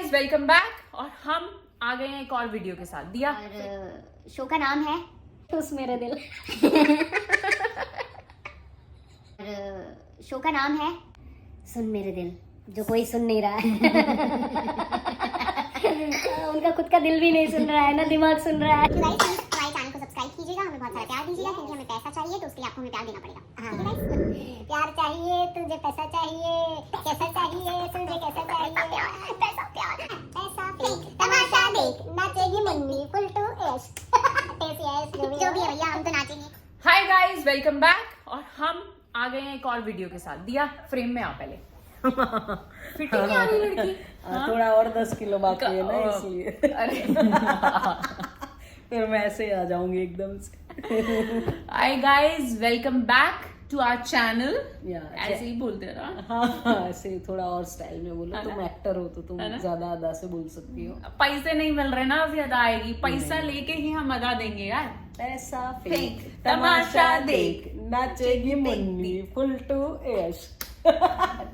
Guys welcome back और हम आ गए हैं एक और वीडियो के साथ। दिया और शो का नाम है ठुस मेरे दिल। और शो का नाम है सुन मेरे दिल, जो कोई सुन नहीं रहा है। उनका खुद का दिल भी नहीं सुन रहा है ना दिमाग सुन रहा है। हमारे चैनल को सब्सक्राइब कीजिएगा, हमें बहुत सारा प्यार दीजिएगा क्योंकि हमें पैसा चाहिए, तो उसके लिए आपको हमें प्यार देना पड़ेगा। प्यार चाहिए तुझे, पैसा चाहिए, कैसा चाहिए तुझे, कैसा चाहिए, पैसा प्यार, पैसा फेक, तमाशा देख, नाचेगी मुन्नी फुल टू ऐश। जो भी है भैया, हम तो नाचेंगे। हाय गाइज वेलकम बैक और हम आ गए हैं एक और वीडियो के साथ। दिया फ्रेम में आ पहले। फिटिंग नहीं आ रही लड़की। थोड़ा और 10 किलो बाकी है ना, इसलिए। अरे फिर मैं ऐसे ही आ जाऊंगी एकदम से। Hi guys welcome back to our channel. या ऐसे ही बोलते हैं ना। हाँ, ऐसे ही थोड़ा और स्टाइल में बोलो। तुम एक्टर हो तो तुम ज्यादा अदा से बोल सकती हो। पैसे नहीं मिल रहे ना, अभी अदा आएगी। पैसा लेके ही हम अदा देंगे यार। पैसा फेक, फेक, तमाशा तमाशा देख, नाचेगी मुन्नी फुल टू ऐश।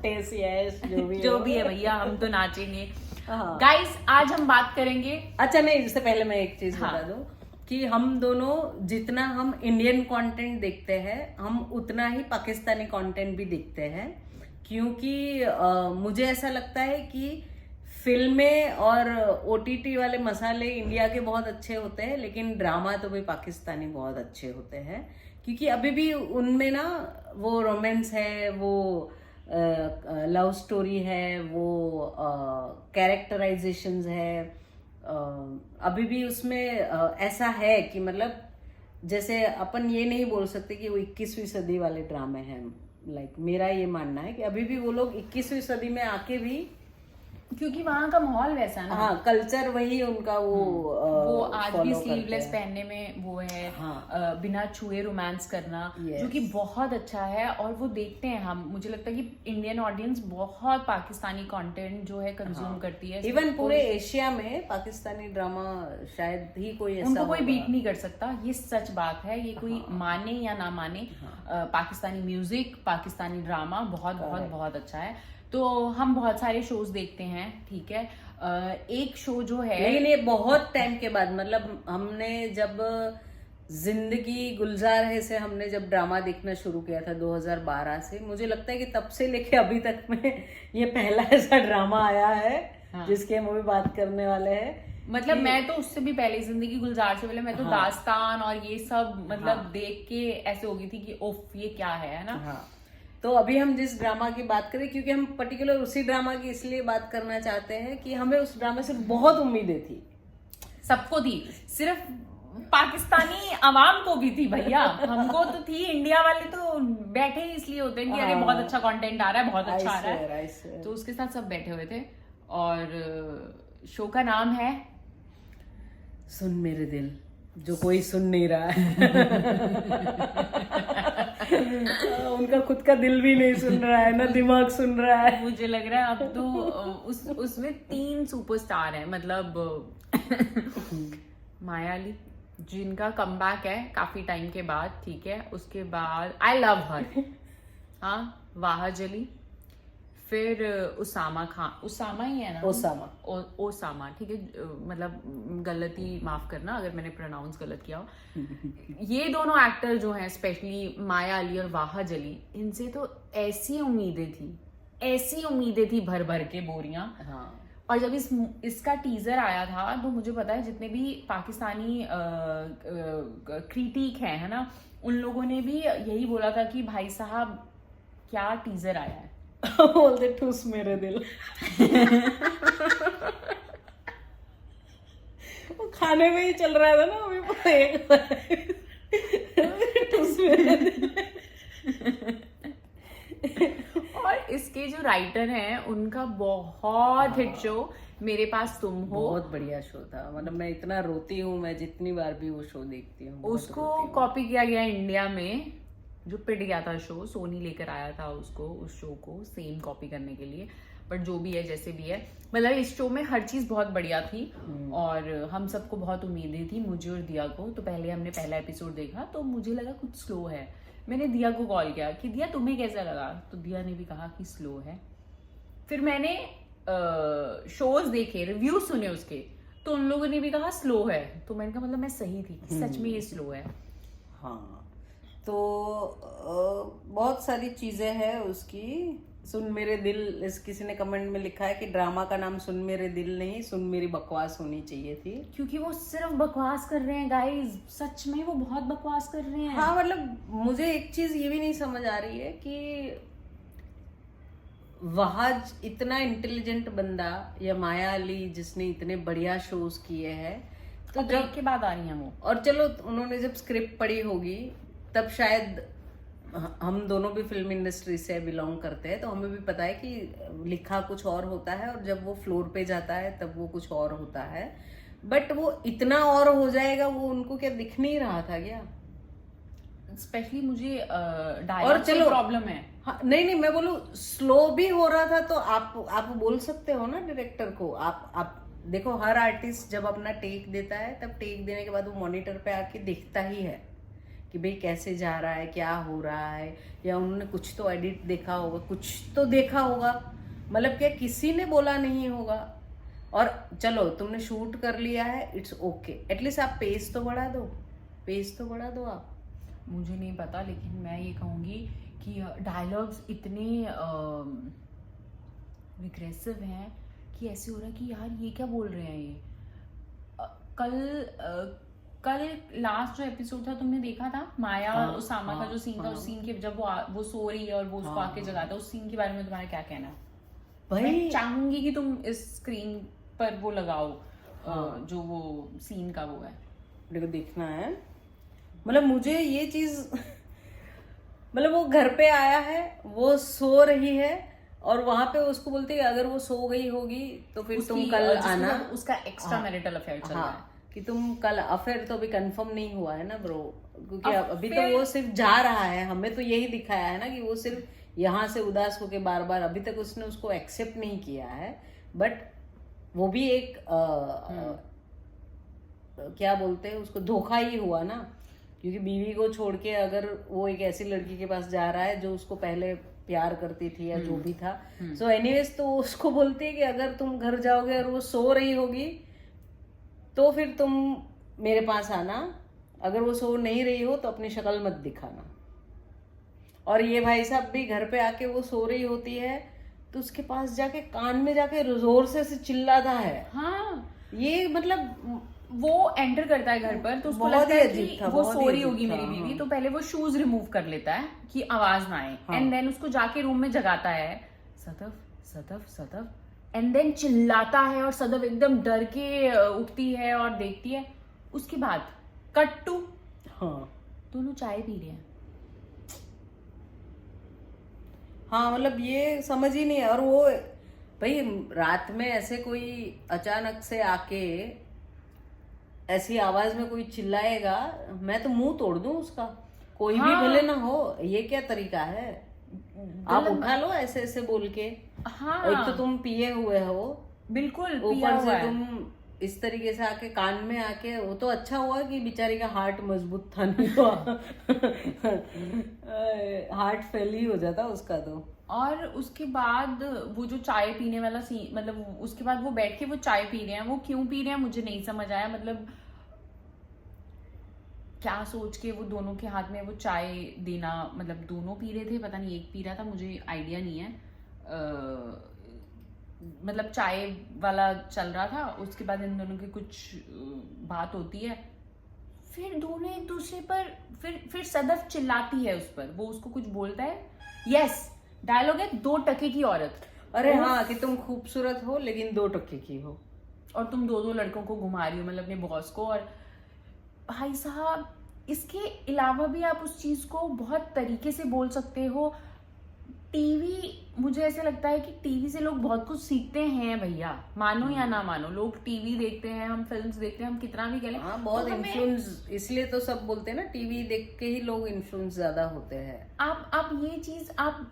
टेस ऐश जो भी है भैया, हम तो नाचेंगे। हाँ। गाइस आज हम बात करेंगे। अच्छा नहीं, इससे पहले मैं एक चीज हाँ। बता दूं कि हम दोनों जितना हम इंडियन कंटेंट देखते हैं, हम उतना ही पाकिस्तानी कंटेंट भी देखते हैं, क्योंकि मुझे ऐसा लगता है कि फिल्में और ओटीटी वाले मसाले इंडिया के बहुत अच्छे होते हैं, लेकिन ड्रामा तो भी पाकिस्तानी बहुत अच्छे होते हैं, क्योंकि अभी भी उनमें ना वो रोमांस है, वो लव स्टोरी है, वो कैरेक्टराइजेशंस है, अभी भी उसमें ऐसा है कि मतलब जैसे अपन ये नहीं बोल सकते कि वो 21वीं सदी वाले ड्रामे हैं। लाइक मेरा ये मानना है कि अभी भी वो लोग 21वीं सदी में आके भी, क्योंकि वहाँ का माहौल वैसा है ना। हाँ, कल्चर वही उनका वो आज भी follow स्लीवलेस करते हैं। पहनने में वो है। हाँ। बिना छुए रोमांस करना, Yes. जो कि बहुत अच्छा है। और वो देखते हैं हम, मुझे लगता है कि इंडियन ऑडियंस बहुत पाकिस्तानी कंटेंट जो है कंज्यूम करती है। इवन पूरे एशिया में पाकिस्तानी ड्रामा शायद ही कोई ऐसा उनको कोई होगा। बीट नहीं कर सकता, ये सच बात है। ये कोई माने या ना माने, पाकिस्तानी म्यूजिक, पाकिस्तानी ड्रामा बहुत बहुत बहुत अच्छा है। तो हम बहुत सारे शोज देखते हैं, ठीक है। एक शो जो है, लेकिन ये बहुत टाइम के बाद, मतलब हमने जब जिंदगी गुलजार है से हमने जब ड्रामा देखना शुरू किया था 2012 से, मुझे लगता है कि तब से लेके अभी तक में ये पहला ऐसा ड्रामा आया है जिसके हम अभी बात करने वाले हैं। मतलब मैं तो उससे भी पहले, जिंदगी गुलजार से पहले मैं तो दास्तान और ये सब मतलब देख के ऐसे हो गई थी कि ओफ ये क्या है ना। हाँ। तो अभी हम जिस ड्रामा की बात करें, क्योंकि हम पर्टिकुलर उसी ड्रामा की इसलिए बात करना चाहते हैं कि हमें उस ड्रामा से बहुत उम्मीदें थी, सबको थी, सिर्फ पाकिस्तानी आवाम को भी थी भैया। हमको तो थी, इंडिया वाले तो बैठे ही इसलिए होते हैं कि अरे बहुत अच्छा कंटेंट आ रहा है, बहुत अच्छा आ रहा है, तो उसके साथ सब बैठे हुए थे। और शो का नाम है सुन मेरे दिल, जो कोई सुन नहीं रहा है। उनका खुद का दिल भी नहीं सुन रहा है ना दिमाग सुन रहा है। मुझे लग रहा है अब तो उसमें 3 सुपरस्टार हैं, मतलब माया अली जिनका कमबैक है काफी टाइम के बाद, ठीक है। उसके बाद आई लव हर, हाँ, वाहज अली, फिर उसामा खान, उसामा ही है ना, ओसामा, ठीक है। मतलब गलती माफ करना अगर मैंने प्रोनाउंस गलत किया हो। ये दोनों एक्टर जो हैं, स्पेशली माया अली और वाहज अली, इनसे तो ऐसी उम्मीदें थी भर भर के बोरियां। हाँ। और जब इसका टीजर आया था तो मुझे पता है जितने भी पाकिस्तानी क्रिटिक हैं, है ना, उन लोगों ने भी यही बोला था कि भाई साहब क्या टीजर आया है। बोलते ठूस मेरे दिल। वो खाने में ही चल रहा था ना अभी। ठूस मेरे दिल। और इसके जो राइटर हैं उनका बहुत हिट शो मेरे पास तुम हो, बहुत बढ़िया शो था। मतलब मैं इतना रोती हूँ, मैं जितनी बार भी वो शो देखती हूँ। उसको कॉपी किया गया इंडिया में, जो पिट गया था शो, सोनी लेकर आया था उसको, उस शो को सेम कॉपी करने के लिए। बट जो भी है, जैसे भी है, मतलब इस शो में हर चीज बहुत बढ़िया थी और हम सबको बहुत उम्मीदें थी, मुझे और दिया को। तो पहले हमने पहला एपिसोड देखा तो मुझे लगा कुछ स्लो है, मैंने दिया को कॉल किया कि दिया तुम्हें कैसा लगा, तो दिया ने भी कहा कि स्लो है। फिर मैंने शोज देखे, रिव्यू सुने उसके, तो उन लोगों ने भी कहा स्लो है, तो मैंने कहा मतलब मैं सही थी, सच में ये स्लो है। हाँ, तो बहुत सारी चीजें हैं उसकी। सुन मेरे दिल, इस किसी ने कमेंट में लिखा है कि ड्रामा का नाम सुन मेरे दिल नहीं, सुन मेरी बकवास होनी चाहिए थी। क्योंकि वो सिर्फ बकवास कर रहे हैं गाइस, सच में वो बहुत बकवास कर रहे हैं। हाँ, मतलब मुझे एक चीज ये भी नहीं समझ आ रही है कि वहाज इतना इंटेलिजेंट बंदा या माया अली जिसने इतने बढ़िया शोज किए हैं, तो तो ब्रेक के बाद आ रही हैं वो, और चलो उन्होंने जब स्क्रिप्ट पढ़ी होगी तब शायद, हम दोनों भी फिल्म इंडस्ट्री से बिलोंग करते हैं तो हमें भी पता है कि लिखा कुछ और होता है और जब वो फ्लोर पे जाता है तब वो कुछ और होता है। बट वो इतना और हो जाएगा, वो उनको क्या दिख नहीं रहा था क्या? स्पेशली मुझे और डायलॉग चलो से प्रॉब्लम है। हाँ, नहीं मैं बोलूँ स्लो भी हो रहा था तो आप बोल सकते हो ना डायरेक्टर को। आप देखो, हर आर्टिस्ट जब अपना टेक देता है तब टेक देने के बाद वो मॉनिटर पे आके देखता ही है कि भाई कैसे जा रहा है, क्या हो रहा है, या उन्होंने कुछ तो एडिट देखा होगा, कुछ तो देखा होगा, मतलब क्या किसी ने बोला नहीं होगा। और चलो तुमने शूट कर लिया है, इट्स ओके, एटलीस्ट आप पेस तो बढ़ा दो, पेस तो बढ़ा दो आप। मुझे नहीं पता, लेकिन मैं ये कहूंगी कि डायलॉग्स इतने रिग्रेसिव हैं कि ऐसे हो रहा है कि यार ये क्या बोल रहे हैं ये। कल लास्ट जो एपिसोड था तुमने देखा था, माया हाँ, और उसामा का जो सीन था, उस सीन के जब वो सो रही है और वो उसको आके जगाता है, उस सीन के बारे में तुम्हारा क्या कहना है? मैं चाहूंगी कि तुम इस स्क्रीन पर वो लगाओ, जो वो सीन का वो है, मेरे को देखना है। मतलब मुझे ये चीज मतलब वो घर पे आया है, वो सो रही है और वहां पे उसको बोलती है अगर वो सो गई होगी तो फिर तुम कल आना। उसका एक्स्ट्रा मैरिटल अफेयर चल रहा है कि तुम कल, अफेयर तो अभी कंफर्म नहीं हुआ है ना ब्रो, क्योंकि अभी तो वो सिर्फ जा रहा है। हमें तो यही दिखाया है ना कि वो सिर्फ यहाँ से उदास होके बार बार, अभी तक उसने उसको एक्सेप्ट नहीं किया है। बट वो भी एक क्या बोलते हैं उसको, धोखा ही हुआ ना, क्योंकि बीवी को छोड़ के अगर वो एक ऐसी लड़की के पास जा रहा है जो उसको पहले प्यार करती थी या जो भी था। सो एनीवेज तो उसको बोलती है कि अगर तुम घर जाओगे और वो सो रही होगी तो फिर तुम मेरे पास आना, अगर वो सो नहीं रही हो तो अपनी शक्ल मत दिखाना। और ये भाई साहब भी घर पे आके वो सो रही होती है तो उसके पास जाके कान में जाके जोर से चिल्लाता है। हाँ, ये मतलब वो एंटर करता है घर पर तो उसको बहुत लगता ही है अजीब कि था, वो बहुत सो ही रही होगी अजीब मेरी था, बीवी, हाँ। तो पहले वो शूज रिमूव कर लेता है कि आवाज ना आए, एंड देन उसको जाके रूम में जगाता है, सदफ सदफ सदफ, एंड देन चिल्लाता है और सदफ एकदम डर के उठती है और देखती है। उसके बाद कट टू, हाँ दोनों चाय पी रहे हैं। हाँ, मतलब ये समझ ही नहीं है। और वो भाई रात में ऐसे कोई अचानक से आके ऐसी आवाज में कोई चिल्लाएगा, मैं तो मुंह तोड़ दूं उसका, कोई भी भले ना हो। ये क्या तरीका है? आप उठा लो ऐसे ऐसे बोल के। हाँ, एक तो तुम पिए हुए हो, बिल्कुल पिया ऊपर हुआ से है। तुम इस तरीके से आके कान में आके, वो तो अच्छा हुआ कि बेचारी का हार्ट मजबूत था, नहीं तो हार्ट फेल ही हो जाता उसका तो। और उसके बाद वो जो चाय पीने वाला सीन, मतलब उसके बाद वो बैठ के वो चाय पी रहे हैं, वो क्यों पी रहे हैं मुझे नहीं समझ आया। मतलब क्या सोच के वो दोनों के हाथ में वो चाय देना, मतलब दोनों पी रहे थे, पता नहीं एक पी रहा था, मुझे आइडिया नहीं है। मतलब चाय वाला चल रहा था, उसके बाद इन दोनों की कुछ बात होती है, फिर दोनों एक दूसरे पर, फिर सदफ चिल्लाती है उस पर, वो उसको कुछ बोलता है। यस, डायलॉग है 2 टके की औरत। अरे हाँ, कि तुम खूबसूरत हो लेकिन 2 टके की हो और तुम 2 लड़कों को घुमा रही हो, मतलब अपने बॉस को। और भाई साहब, इसके अलावा भी आप उस चीज को बहुत तरीके से बोल सकते हो। टीवी, मुझे ऐसे लगता है कि टीवी से लोग बहुत कुछ सीखते हैं भैया, मानो या ना मानो, लोग टीवी देखते हैं, हम फिल्म्स देखते हैं, हम कितना भी कह लें। हाँ, बहुत तो हमें- इन्फ्लुएंस, इसलिए तो सब बोलते हैं ना टीवी देख के ही लोग इन्फ्लुएंस ज्यादा होते हैं। आप ये चीज आप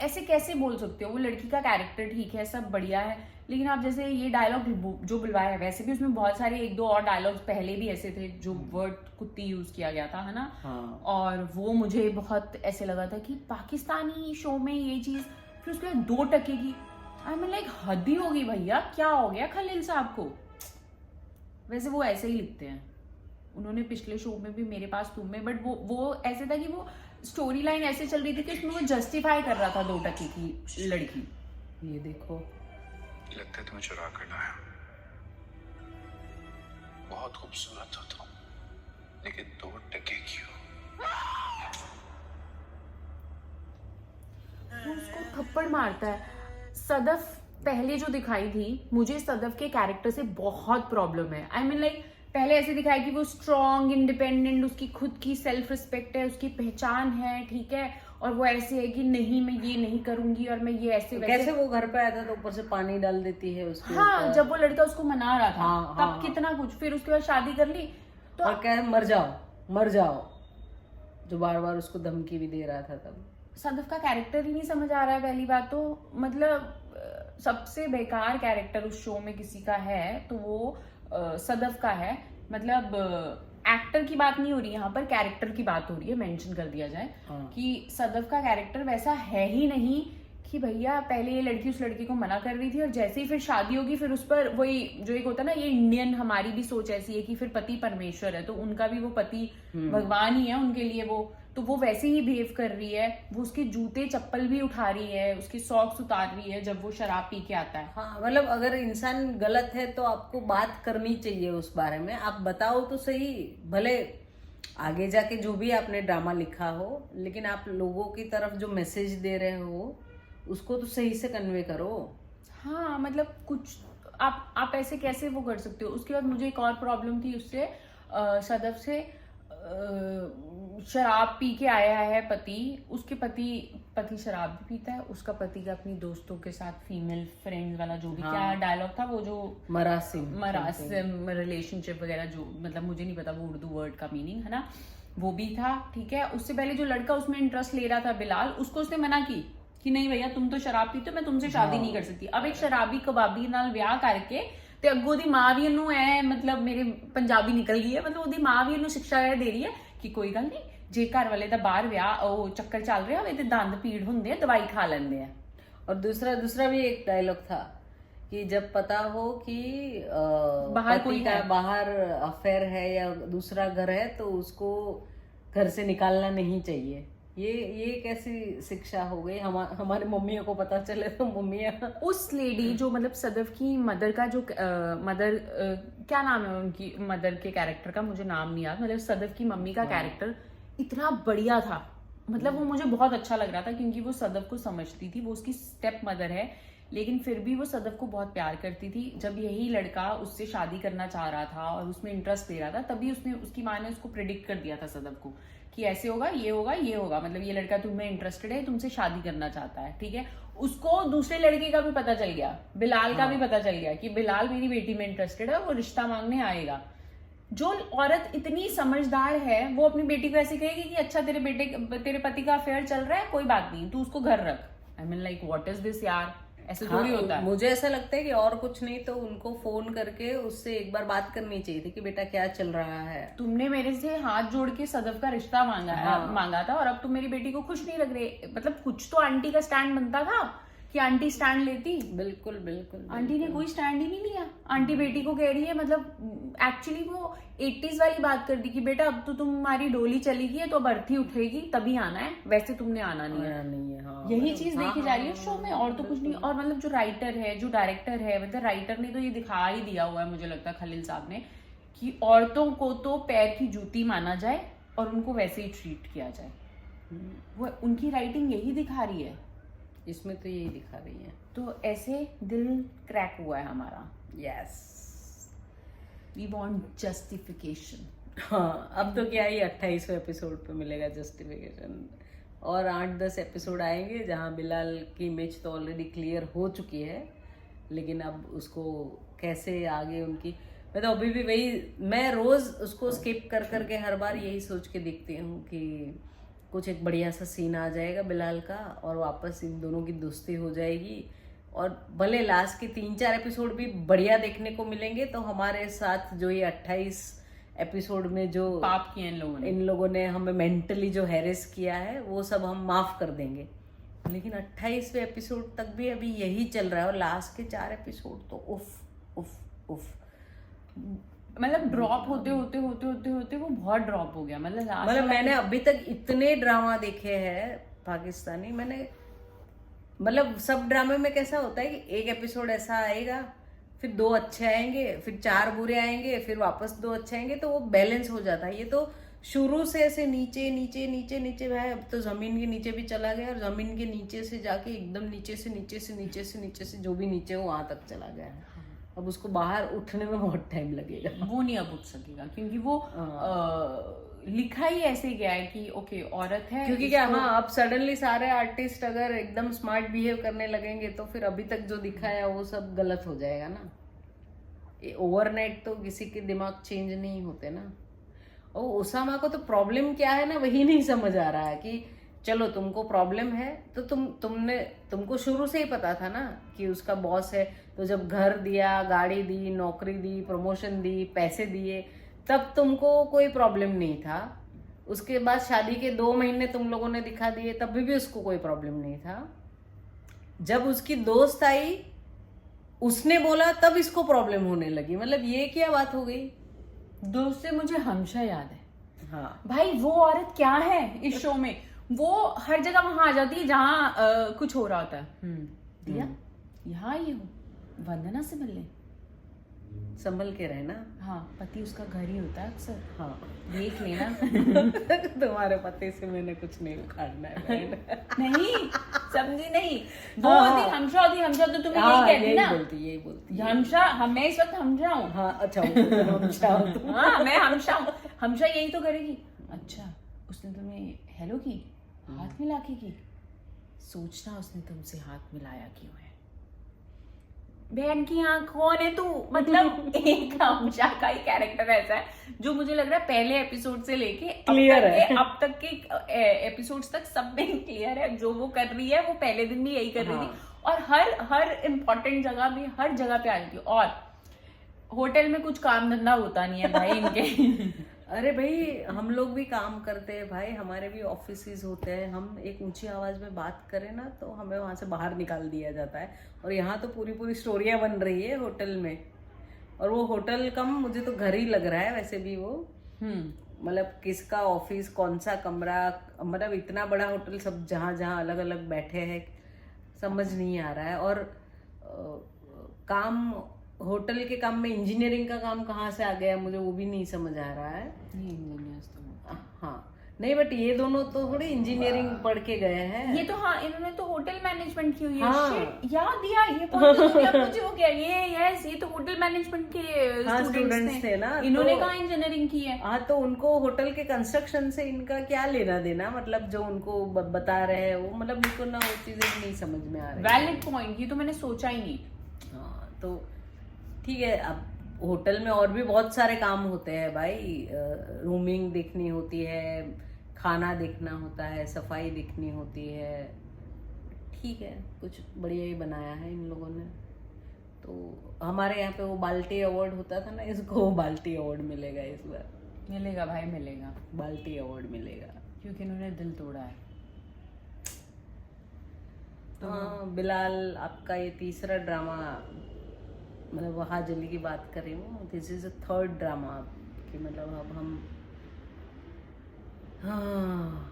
ऐसे कैसे बोल सकते हो? वो लड़की का कैरेक्टर ठीक है, सब बढ़िया है, लेकिन आप जैसे ये डायलॉग जो बुलवाया है, वैसे भी उसमें बहुत सारे 1-2 और डायलॉग्स पहले भी ऐसे थे जो वर्ड कुत्ती यूज किया गया था, है ना? हाँ। और वो मुझे बहुत ऐसे लगा था कि पाकिस्तानी शो में ये चीज, फिर उसके बाद 2 टके की, आई मीन लाइक हद ही होगी भैया, क्या हो गया खलील साहब को। वैसे वो ऐसे ही लिखते हैं, उन्होंने पिछले शो में भी मेरे पास तुम में, बट वो ऐसे था कि वो स्टोरी लाइन ऐसे चल रही थी कि उसमें वो जस्टिफाई कर रहा था 2 टके की लड़की। ये देखो, लगता है तुम्हें चुरा कर लाया। बहुत खूबसूरत हो तुम, लेकिन 2 टके क्यों? वो उसको थप्पड़ मारता है। सदफ पहले जो दिखाई थी, मुझे सदफ के कैरेक्टर से बहुत प्रॉब्लम है। आई मीन लाइक पहले ऐसे दिखाया कि वो स्ट्रॉन्ग, इंडिपेंडेंट, उसकी खुद की सेल्फ रिस्पेक्ट है, उसकी पहचान है, ठीक है, और वो ऐसे है कि नहीं मैं ये नहीं करूंगी और मैं ये ऐसे वैसे। कैसे वो घर पे आया था तो ऊपर से पानी डाल देती है उसके हाँ, ऊपर। जब वो लड़का उसको मना रहा था हाँ, तब हाँ, कितना कुछ, फिर उसके बाद शादी कर ली तो और क्या, मर जाओ मर जाओ, जो बार बार उसको धमकी भी दे रहा था तब। सदफ का कैरेक्टर ही नहीं समझ आ रहा है। पहली बात तो मतलब सबसे बेकार कैरेक्टर उस शो में किसी का है तो वो सदफ का है। मतलब एक्टर की बात नहीं हो रही यहाँ पर, कैरेक्टर की बात हो रही है, मेंशन कर दिया जाए कि सदफ का कैरेक्टर वैसा है ही नहीं कि भैया पहले ये लड़की उस लड़के को मना कर रही थी और जैसे ही फिर शादी होगी फिर उस पर वही जो एक होता है ना, ये इंडियन हमारी भी सोच ऐसी है कि फिर पति परमेश्वर है तो उनका भी वो पति भगवान ही है उनके लिए वो, तो वो वैसे ही बिहेव कर रही है। वो उसके जूते चप्पल भी उठा रही है, उसके सॉक्स उतार रही है जब वो शराब पी के आता है। हाँ, मतलब अगर इंसान गलत है तो आपको बात करनी चाहिए उस बारे में, आप बताओ तो सही, भले आगे जाके जो भी आपने ड्रामा लिखा हो, लेकिन आप लोगों की तरफ जो मैसेज दे रहे हो उसको तो सही से कन्वे करो। हाँ, मतलब कुछ आप ऐसे कैसे वो कर सकते हो। उसके बाद मुझे एक और प्रॉब्लम थी उससे, सदफ से, शराब पी के आया है पति, उसके पति शराब भी पीता है, उसका पति का अपनी दोस्तों के साथ फीमेल फ्रेंड वाला जो भी क्या डायलॉग था वो जो मरासिम रिलेशनशिप वगैरह जो, मतलब मुझे नहीं पता वो उर्दू वर्ड का मीनिंग है ना, वो भी था, ठीक है। उससे पहले जो लड़का उसमें इंटरेस्ट ले रहा था बिलाल, उसको उसने मना की कि नहीं भैया तुम तो शराब पीते हो, मैं तुमसे शादी नहीं कर सकती। अब एक शराबी कबाबी नाल ब्याह करके ਤੇ ਅੱਗੋਂ ਦੀ ਮਾਂ ਵੀ ਇਹਨੂੰ ਐ ਮਤਲਬ ਮੇਰੇ ਪੰਜਾਬੀ ਨਿਕਲ ਗਈ ਹੈ, ਮਤਲਬ ਉਹਦੀ ਮਾਂ ਵੀ ਇਹਨੂੰ ਸਿੱਖਿਆ ਦੇ ਰਹੀ ਹੈ ਕਿ ਕੋਈ ਗੱਲ ਨਹੀਂ, ਜੇ ਘਰ ਵਾਲੇ ਦਾ ਬਾਹਰ ਵਿਆਹ ਉਹ ਚੱਕਰ ਚੱਲ ਰਿਹਾ ਹੋਵੇ ਤੇ ਦੰਦ ਪੀੜ ਹੁੰਦੇ ਆ, ਦਵਾਈ ਖਾ ਲੈਂਦੇ ਆ। और दूसरा भी एक डायलॉग था कि जब पता हो कि बाहर पति कोई का है, बाहर अफेयर है या दूसरा घर है तो उसको घर से निकालना नहीं चाहिए। ये कैसी शिक्षा हो गई, हमारे मम्मियों को पता चले तो मम्मियाँ उस लेडी जो मतलब सदफ की मदर का जो क्या नाम है उनकी मदर के कैरेक्टर का, मुझे नाम नहीं याद, मतलब सदफ की मम्मी का कैरेक्टर इतना बढ़िया था, मतलब वो मुझे बहुत अच्छा लग रहा था क्योंकि वो सदफ को समझती थी, वो उसकी स्टेप मदर है लेकिन फिर भी वो सदफ को बहुत प्यार करती थी। जब यही लड़का उससे शादी करना चाह रहा था और उसमें इंटरेस्ट ले रहा था तभी उसकी माँ ने उसको प्रेडिक्ट कर दिया था सदफ को कि ऐसे होगा, ये होगा, ये होगा, मतलब ये लड़का तुम्हें इंटरेस्टेड है, तुमसे शादी करना चाहता है, ठीक है। उसको दूसरे लड़के का भी पता चल गया, बिलाल का भी पता चल गया कि बिलाल मेरी बेटी में इंटरेस्टेड है, वो रिश्ता मांगने आएगा। जो औरत इतनी समझदार है वो अपनी बेटी को ऐसे कहेगी कि अच्छा तेरे पति का अफेयर चल रहा है, कोई बात नहीं, तू उसको घर रख। I mean like what is this यार, ऐसे थोड़ी होता है। मुझे ऐसा लगता है कि और कुछ नहीं तो उनको फोन करके उससे एक बार बात करनी चाहिए थी कि बेटा क्या चल रहा है। तुमने मेरे से हाथ जोड़ के सदफ का रिश्ता मांगा था और अब तुम मेरी बेटी को खुश नहीं लग रहे, मतलब कुछ तो आंटी का स्टैंड बनता था कि आंटी स्टैंड लेती। बिल्कुल बिल्कुल, आंटी ने कोई स्टैंड ही नहीं लिया। आंटी बेटी को कह रही है, मतलब एक्चुअली वो 80s वाली बात कर दी कि बेटा अब तो तुम्हारी डोली चली गई है तो अब अर्थी उठेगी तभी आना है, वैसे तुमने आना नहीं है। हाँ, यही चीज देखी जा रही है शो में और तो कुछ नहीं। और मतलब जो राइटर है, जो डायरेक्टर है, मतलब राइटर ने तो ये दिखा ही दिया हुआ है मुझे लगता है खलील साहब ने कि औरतों को तो पैर की जूती माना जाए और उनको वैसे ही ट्रीट किया जाए। वो उनकी राइटिंग यही दिखा रही है, इसमें तो यही दिखा रही है। तो ऐसे दिल क्रैक हुआ है हमारा। Yes, we want justification. हाँ, अब तो क्या ही 28वें एपिसोड पे मिलेगा जस्टिफिकेशन, और 8-10 एपिसोड आएंगे जहाँ बिलाल की इमेज तो ऑलरेडी क्लियर हो चुकी है, लेकिन अब उसको कैसे आगे उनकी, मैं तो अभी भी वही, मैं रोज उसको स्किप कर करके हर बार यही सोच के देखती हूँ कि कुछ एक बढ़िया सा सीन आ जाएगा बिलाल का और वापस इन दोनों की दोस्ती हो जाएगी, और भले लास्ट के 3-4 एपिसोड भी बढ़िया देखने को मिलेंगे। तो हमारे साथ जो ये 28 एपिसोड में जो पाप किया इन लोगों ने हमें मेंटली जो हैरेस किया है वो सब हम माफ कर देंगे, लेकिन 28वें एपिसोड तक भी अभी यही चल रहा है और लास्ट के 4 एपिसोड तो उफ उफ उफ। मतलब ड्रॉप होते होते होते होते होते वो बहुत ड्रॉप हो गया। मतलब मैंने अभी तक इतने ड्रामा देखे हैं पाकिस्तानी, मैंने मतलब सब ड्रामे में कैसा होता है कि एक एपिसोड ऐसा आएगा, फिर 2 अच्छे आएंगे, फिर 4 बुरे आएंगे, फिर वापस 2 अच्छे आएंगे, तो वो बैलेंस हो जाता है। ये तो शुरू से ऐसे नीचे नीचे नीचे नीचे भाई, अब तो जमीन के नीचे भी चला गया और जमीन के नीचे से जाके एकदम नीचे से नीचे से नीचे से नीचे से जो भी नीचे हो वहां तक चला गया है। अब उसको बाहर उठने में बहुत टाइम लगेगा। वो नहीं अब उठ सकेगा क्योंकि वो लिखा ही ऐसे गया है कि ओके औरत है, क्योंकि क्या हाँ, अब सडनली सारे आर्टिस्ट अगर एकदम स्मार्ट बिहेव करने लगेंगे तो फिर अभी तक जो दिखाया वो सब गलत हो जाएगा ना। ओवरनाइट तो किसी के दिमाग चेंज नहीं होते ना। और उसामा को तो प्रॉब्लम क्या है ना वही नहीं समझ आ रहा है कि चलो तुमको प्रॉब्लम है तो तुमको शुरू से ही पता था ना कि उसका बॉस है, तो जब घर दिया, गाड़ी दी, नौकरी दी, प्रमोशन दी, पैसे दिए, तब तुमको कोई प्रॉब्लम नहीं था। उसके बाद शादी के 2 महीने तुम लोगों ने दिखा दिए, तब भी उसको कोई प्रॉब्लम नहीं था। जब उसकी दोस्त आई, उसने बोला, तब इसको प्रॉब्लम होने लगी। मतलब ये क्या बात हो गई। दोस्त से मुझे हमेशा याद है, हाँ भाई वो औरत क्या है इस शो में, वो हर जगह वहां आ जाती है जहाँ कुछ हो रहा होता है। दिया यहाँ ये हो, वंदना से मिल ले, संभल के रहना। हाँ, पति उसका घर ही होता है अक्सर। हाँ देख लेना। तुम्हारे पति से मैंने कुछ नहीं उखाड़ना है बहन। नहीं समझी नहीं, वो होती हमशा तो तुम्हें यही कहती ना, यही बोलती हमशा। मैं इस वक्त हमशा हूँ। हाँ अच्छा हमशा हो तुम। हाँ मैं हमशा हूँ, हमशा यही तो करेगी। अच्छा उसने तुम्हें हेलो की, हाथ मिला के की, सोचना उसने तुमसे हाथ मिलाया क्यों है। बहन की आंख कौन है तू। मतलब एक हमशा का ही कैरेक्टर ऐसा है जो मुझे लग रहा है पहले एपिसोड से लेके अब तक के एपिसोड्स तक सब में क्लियर है। जो वो कर रही है वो पहले दिन भी यही कर रही थी और हर इम्पोर्टेंट जगह में हर जगह पे आ रही थी। और होटल में कुछ काम धंधा होता नहीं है भाई इनके। अरे भाई हम लोग भी काम करते हैं भाई, हमारे भी ऑफिसेज होते हैं। हम एक ऊंची आवाज में बात करें ना तो हमें वहां से बाहर निकाल दिया जाता है। और यहाँ तो पूरी स्टोरियां बन रही है होटल में, और वो होटल कम मुझे तो घर ही लग रहा है वैसे भी वो। मतलब किसका ऑफिस, कौन सा कमरा, मतलब इतना बड़ा होटल, सब जहाँ जहाँ अलग अलग बैठे हैं, समझ नहीं आ रहा है। और काम, होटल के काम में इंजीनियरिंग का काम कहाँ से आ गया मुझे वो भी नहीं समझ आ रहा है। इंजीनियर्स तो हाँ नहीं, बट ये दोनों तो थोड़ी इंजीनियरिंग पढ़ के गए हैं। ये तो हाँ, इन्होंने तो होटल मैनेजमेंट की हुई है। हाँ। Shit, याद दिया ये point तो तुमने अब मुझे वो क्या ये तो होटल मैनेजमेंट के स्टूडेंट्स थे ना। इन्होंने कहाँ इंजीनियरिंग की है। हाँ तो उनको होटल के कंस्ट्रक्शन से इनका क्या लेना देना, मतलब जो उनको बता रहे हैं वो, मतलब इनको ना वो चीजें नहीं समझ में आ रही। वैलिड पॉइंट, ये तो मैंने सोचा ही नहीं। हाँ तो ठीक है, अब होटल में और भी बहुत सारे काम होते हैं भाई। रूमिंग देखनी होती है, खाना देखना होता है, सफाई देखनी होती है। ठीक है, कुछ बढ़िया ही बनाया है इन लोगों ने। तो हमारे यहाँ पे वो बाल्टी अवार्ड होता था ना, इसको वो बाल्टी अवार्ड मिलेगा इस बार। मिलेगा भाई मिलेगा, बाल्टी अवार्ड मिलेगा क्योंकि इन्होंने दिल तोड़ा है। तो हाँ बिलाल, आपका ये तीसरा ड्रामा, मतलब वहाँ जल्दी की बात कर रही हूँ, this is a 3rd drama कि मतलब अब हम हाँ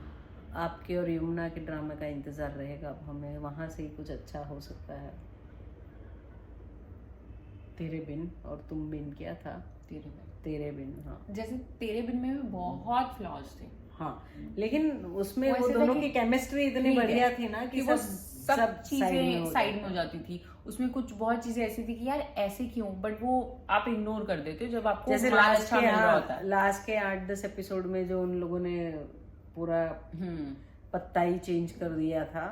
आपके और यमुना के ड्रामा का इंतजार रहेगा। अब हमें वहाँ से ही कुछ अच्छा हो सकता है। तेरे बिन और तुम बिन क्या था, तेरे बिन हाँ। जैसे तेरे बिन में भी बहुत फ्लॉज थे। हाँ लेकिन उसमें वो ऐसे था दोनों कि की केमिस्ट्री इतनी ठीक है, बढ़िया थी ना कि वो सब सब चीजें हो साइड में जाता हो जाती थी। उसमें कुछ बहुत चीजें ऐसी थी कि यार ऐसे क्यों, बट वो आप इग्नोर कर देते हो जब आपको जैसे माल लास्ट अच्छा के मिल रहा होता है। लास्ट के 8-10 एपिसोड में जो उन लोगों ने पूरा पत्ता ही चेंज कर दिया था।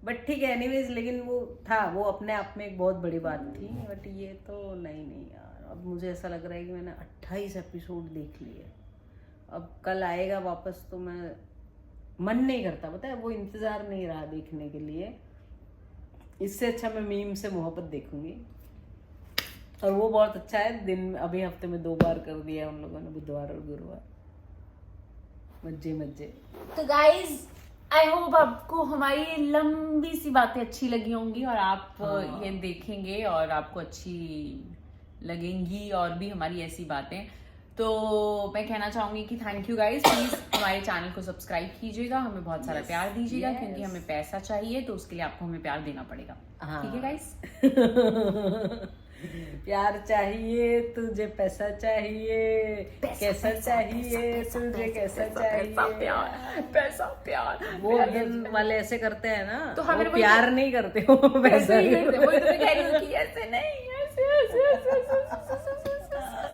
बट ठीक है एनीवेज, लेकिन वो था, वो अपने आप में एक बहुत बड़ी बात थी। बट ये तो नहीं यार, अब मुझे ऐसा लग रहा है कि मैंने 28 एपिसोड देख लिए। अब कल आएगा वापस तो मैं मन नहीं करता, पता है, वो इंतजार नहीं रहा देखने के लिए। इससे अच्छा मैं मीम से मोहब्बत देखूंगी, और वो बहुत अच्छा है। दिन अभी हफ्ते में 2 बार कर दिया है उन लोगों ने, बुधवार और गुरुवार। मज्जे। तो गाइज आई होप आपको हमारी लंबी सी बातें अच्छी लगी होंगी और आप ये देखेंगे और आपको अच्छी लगेंगी और भी हमारी ऐसी बातें। तो मैं कहना चाहूंगी कि थैंक यू गाइस, प्लीज हमारे चैनल को सब्सक्राइब कीजिएगा, हमें बहुत सारा प्यार दीजिएगा क्योंकि हमें पैसा चाहिए, तो उसके लिए आपको हमें प्यार देना पड़ेगा। ठीक है गाइस? प्यार चाहिए तुझे, पैसा चाहिए, कैसा चाहिए तुझे, कैसा चाहिए, पैसा प्यार वो दिन वाले ऐसे करते हैं ना, तो हमें वो प्यार नहीं करते, वो पैसा वही तो मैं कह रही हूँ कि ऐसे नहीं, ऐसे ऐसे ऐसे ऐसे ऐसे ऐसे